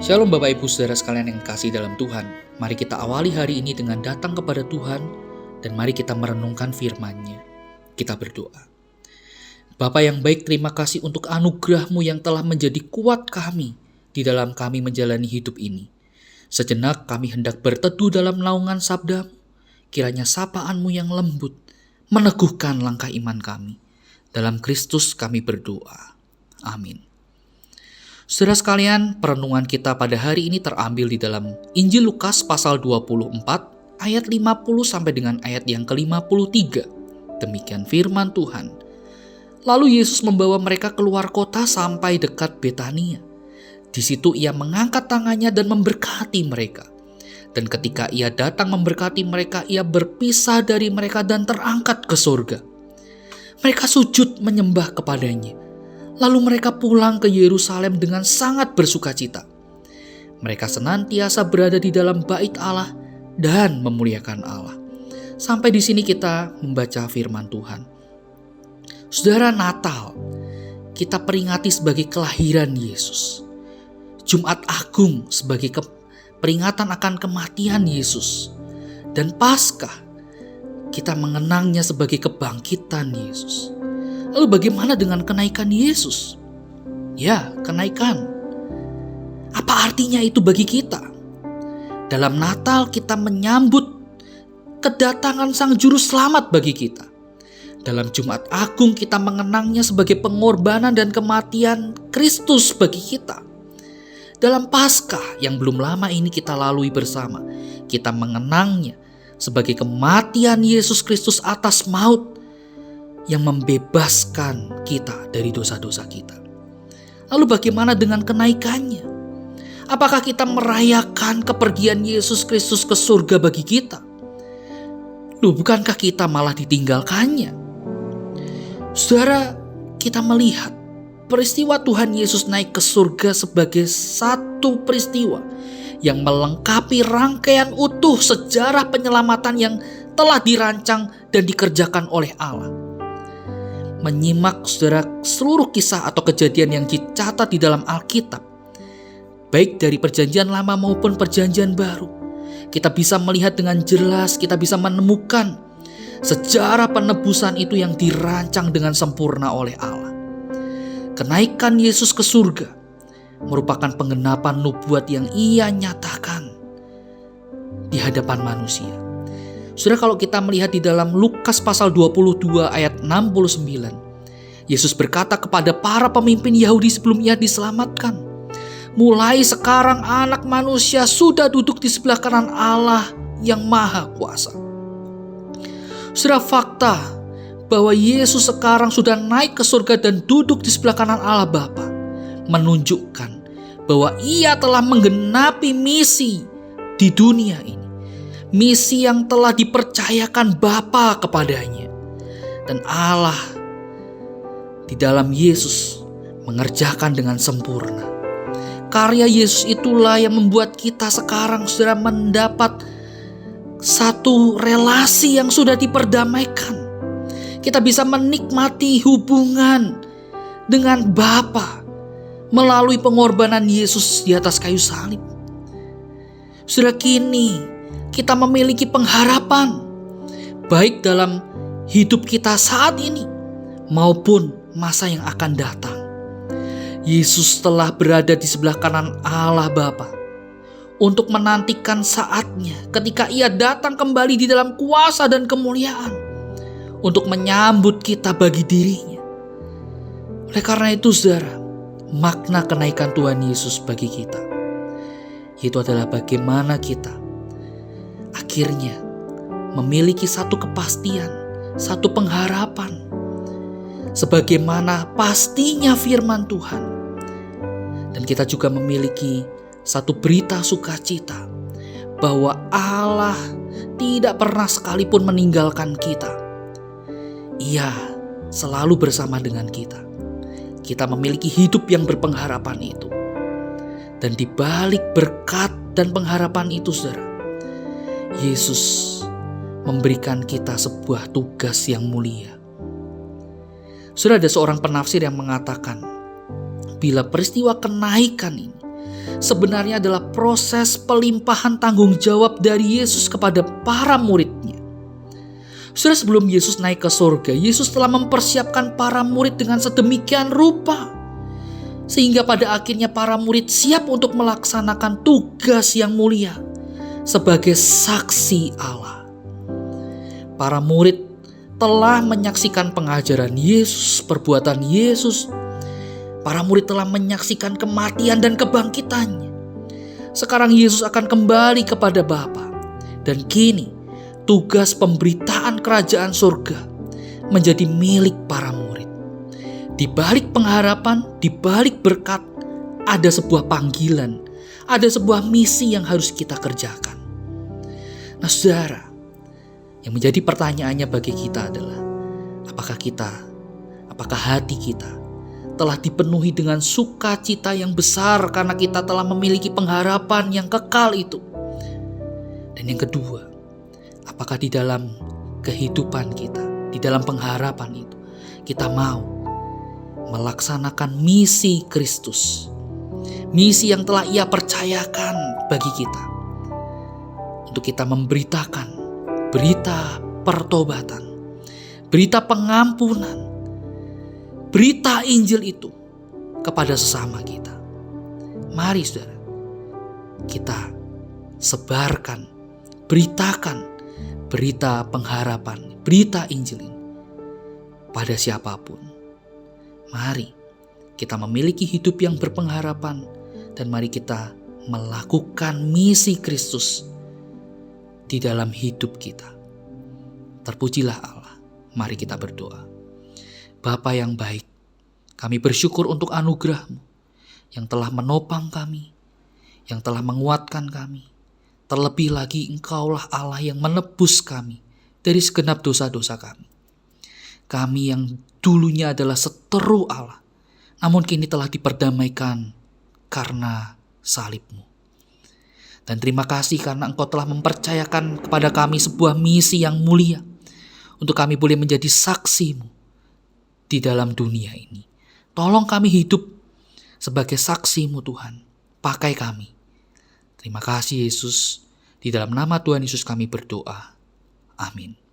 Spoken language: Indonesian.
Shalom Bapak Ibu Saudara sekalian yang kasih dalam Tuhan. Mari kita awali hari ini dengan datang kepada Tuhan dan mari kita merenungkan firman-Nya. Kita berdoa. Bapa yang baik, terima kasih untuk anugerah-Mu yang telah menjadi kuat kami di dalam kami menjalani hidup ini. Sejenak kami hendak berteduh dalam naungan sabda-Mu. Kiranya sapaan-Mu yang lembut meneguhkan langkah iman kami. Dalam Kristus kami berdoa. Amin. Saudara sekalian, perenungan kita pada hari ini terambil di dalam Injil Lukas pasal 24 ayat 50 sampai dengan ayat yang ke-53. Demikian firman Tuhan. Lalu Yesus membawa mereka keluar kota sampai dekat Betania. Di situ ia mengangkat tangannya dan memberkati mereka. Dan ketika ia datang memberkati mereka, ia berpisah dari mereka dan terangkat ke surga. Mereka sujud menyembah kepadanya. Lalu mereka pulang ke Yerusalem dengan sangat bersukacita. Mereka senantiasa berada di dalam bait Allah dan memuliakan Allah. Sampai di sini kita membaca firman Tuhan. Saudara, Natal kita peringati sebagai kelahiran Yesus. Jumat Agung sebagai peringatan akan kematian Yesus. Dan Paskah kita mengenangnya sebagai kebangkitan Yesus. Lalu bagaimana dengan kenaikan Yesus? Ya, kenaikan. Apa artinya itu bagi kita? Dalam Natal kita menyambut kedatangan Sang Juru Selamat bagi kita. Dalam Jumat Agung kita mengenangnya sebagai pengorbanan dan kematian Kristus bagi kita. Dalam Paskah yang belum lama ini kita lalui bersama, kita mengenangnya sebagai kematian Yesus Kristus atas maut yang membebaskan kita dari dosa-dosa kita. Lalu bagaimana dengan kenaikannya? Apakah kita merayakan kepergian Yesus Kristus ke surga bagi kita? Bukankah kita malah ditinggalkannya? Saudara, kita melihat peristiwa Tuhan Yesus naik ke surga sebagai satu peristiwa yang melengkapi rangkaian utuh sejarah penyelamatan yang telah dirancang dan dikerjakan oleh Allah. Menyimak saudara seluruh kisah atau kejadian yang dicatat di dalam Alkitab, baik dari perjanjian lama maupun perjanjian baru, kita bisa melihat dengan jelas, kita bisa menemukan sejarah penebusan itu yang dirancang dengan sempurna oleh Allah. Kenaikan Yesus ke surga merupakan penggenapan nubuat yang ia nyatakan di hadapan manusia. Saudara, kalau kita melihat di dalam Lukas pasal 22 ayat 69, Yesus berkata kepada para pemimpin Yahudi sebelum ia diselamatkan, mulai sekarang anak manusia sudah duduk di sebelah kanan Allah yang maha kuasa. Saudara, fakta bahwa Yesus sekarang sudah naik ke surga dan duduk di sebelah kanan Allah Bapa menunjukkan bahwa ia telah menggenapi misi di dunia ini. Misi yang telah dipercayakan Bapa kepadanya. Dan Allah di dalam Yesus mengerjakan dengan sempurna. Karya Yesus itulah yang membuat kita sekarang saudara mendapat satu relasi yang sudah diperdamaikan. Kita bisa menikmati hubungan dengan Bapa melalui pengorbanan Yesus di atas kayu salib. Saudara, kini kita memiliki pengharapan baik dalam hidup kita saat ini maupun masa yang akan datang. Yesus telah berada di sebelah kanan Allah Bapa untuk menantikan saatnya ketika ia datang kembali di dalam kuasa dan kemuliaan untuk menyambut kita bagi dirinya. Oleh karena itu saudara, makna kenaikan Tuhan Yesus bagi kita itu adalah bagaimana kita akhirnya memiliki satu kepastian, satu pengharapan, sebagaimana pastinya firman Tuhan. Dan kita juga memiliki satu berita sukacita bahwa Allah tidak pernah sekalipun meninggalkan kita. Ia selalu bersama dengan kita. Kita memiliki hidup yang berpengharapan itu. Dan di balik berkat dan pengharapan itu saudara, Yesus memberikan kita sebuah tugas yang mulia. Sudah ada seorang penafsir yang mengatakan, bila peristiwa kenaikan ini sebenarnya adalah proses pelimpahan tanggung jawab dari Yesus kepada para muridnya. Saudara, sebelum Yesus naik ke surga, Yesus telah mempersiapkan para murid dengan sedemikian rupa, sehingga pada akhirnya para murid siap untuk melaksanakan tugas yang mulia sebagai saksi Allah. Para murid telah menyaksikan pengajaran Yesus, perbuatan Yesus. Para murid telah menyaksikan kematian dan kebangkitannya. Sekarang Yesus akan kembali kepada Bapa. Dan kini tugas pemberitaan kerajaan surga menjadi milik para murid. Di balik pengharapan, di balik berkat, ada sebuah panggilan, ada sebuah misi yang harus kita kerjakan. Nah saudara, yang menjadi pertanyaannya bagi kita adalah, apakah hati kita telah dipenuhi dengan sukacita yang besar karena kita telah memiliki pengharapan yang kekal itu? Dan yang kedua, apakah di dalam kehidupan kita, di dalam pengharapan itu, kita mau melaksanakan misi Kristus, misi yang telah Ia percayakan bagi kita, untuk kita memberitakan berita pertobatan, berita pengampunan, berita Injil itu kepada sesama kita. Mari saudara, kita sebarkan, beritakan berita pengharapan, berita Injil ini pada siapapun. Mari kita memiliki hidup yang berpengharapan, dan mari kita melakukan misi Kristus di dalam hidup kita. Terpujilah Allah. Mari kita berdoa. Bapa yang baik, kami bersyukur untuk anugerah-Mu yang telah menopang kami, yang telah menguatkan kami. Terlebih lagi Engkaulah Allah yang menebus kami dari segenap dosa-dosa kami. Kami yang dulunya adalah seteru Allah, namun kini telah diperdamaikan karena salib-Mu. Dan terima kasih karena Engkau telah mempercayakan kepada kami sebuah misi yang mulia, untuk kami boleh menjadi saksi-Mu di dalam dunia ini. Tolong kami hidup sebagai saksi-Mu Tuhan. Pakai kami. Terima kasih Yesus. Di dalam nama Tuhan Yesus kami berdoa. Amin.